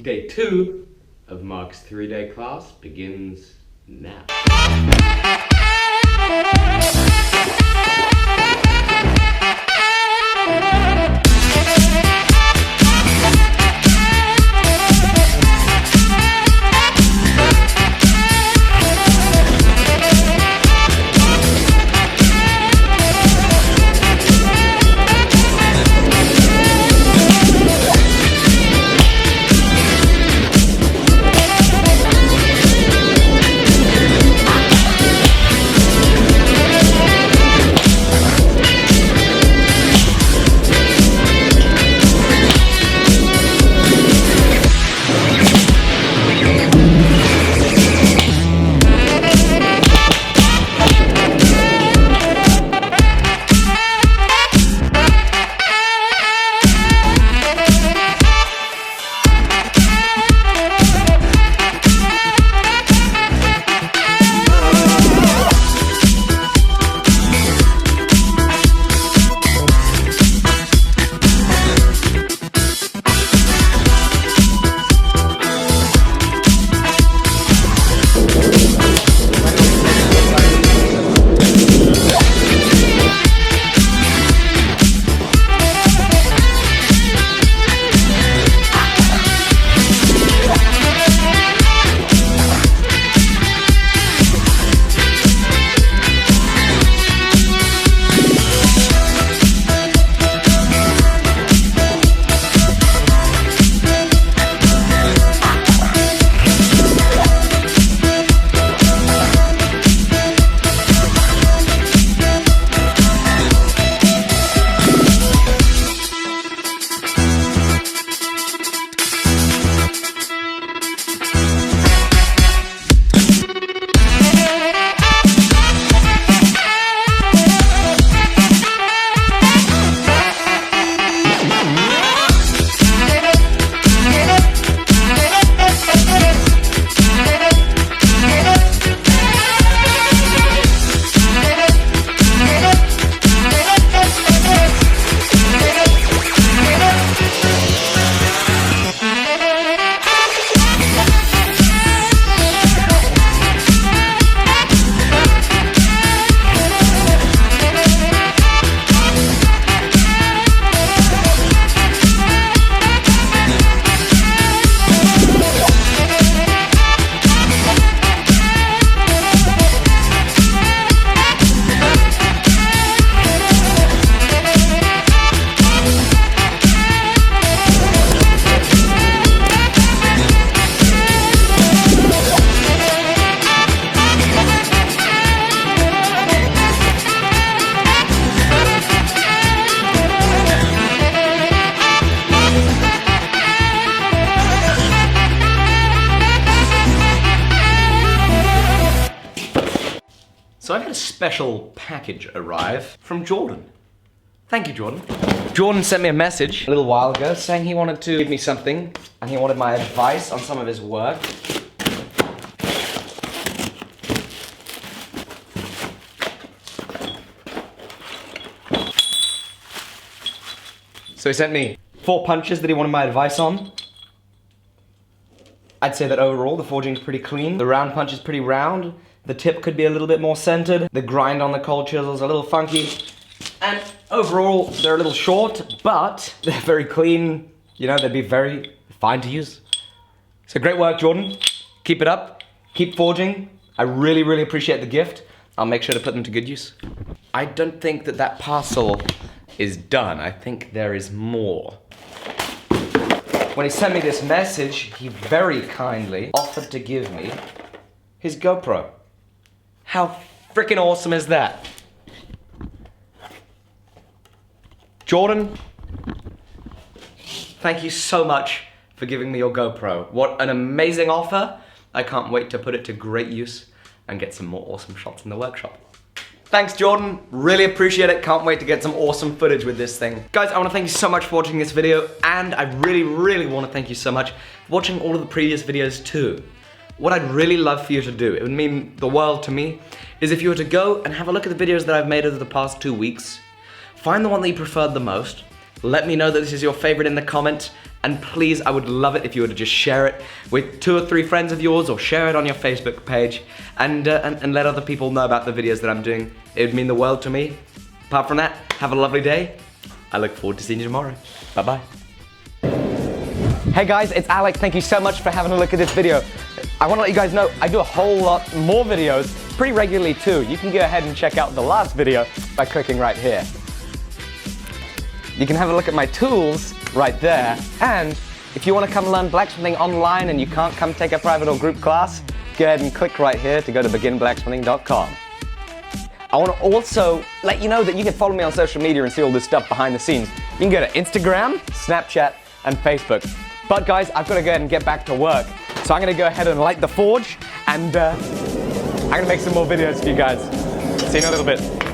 Day 2 of Mark's 3-day class begins now. So I've had a special package arrive from Jordan. Thank you, Jordan. Jordan sent me a message a little while ago saying he wanted to give me something and he wanted my advice on some of his work. So he sent me 4 punches that he wanted my advice on. I'd say that overall the forging's pretty clean. The round punch is pretty round. The tip could be a little bit more centered. The grind on the cold chisel's a little funky. And overall, they're a little short, but they're very clean. You know, they'd be very fine to use. So great work, Jordan. Keep it up. Keep forging. I really, really appreciate the gift. I'll make sure to put them to good use. I don't think that that parcel is done. I think there is more. When he sent me this message, he very kindly offered to give me his GoPro. How freaking awesome is that? Jordan, thank you so much for giving me your GoPro. What an amazing offer. I can't wait to put it to great use and get some more awesome shots in the workshop. Thanks, Jordan. Really appreciate it. Can't wait to get some awesome footage with this thing. Guys, I want to thank you so much for watching this video, and I really want to thank you so much for watching all of the previous videos too. What I'd really love for you to do, it would mean the world to me, is if you were to go and have a look at the videos that I've made over the past 2 weeks, find the one that you preferred the most, let me know that this is your favorite in the comments, and please, I would love it if you were to just share it with 2 or 3 friends of yours, or share it on your Facebook page, and let other people know about the videos that I'm doing. It would mean the world to me. Apart from that, have a lovely day. I look forward to seeing you tomorrow. Bye-bye. Hey guys, it's Alec. Thank you so much for having a look at this video. I want to let you guys know I do a whole lot more videos pretty regularly too. You can go ahead and check out the last video by clicking right here. You can have a look at my tools right there, and if you want to come learn blacksmithing online and you can't come take a private or group class, go ahead and click right here to go to beginblacksmithing.com. I want to also let you know that you can follow me on social media and see all this stuff behind the scenes. You can go to Instagram, Snapchat, and Facebook. But guys, I've got to go ahead and get back to work. So I'm going to go ahead and light the forge, and I'm going to make some more videos for you guys. See you in a little bit.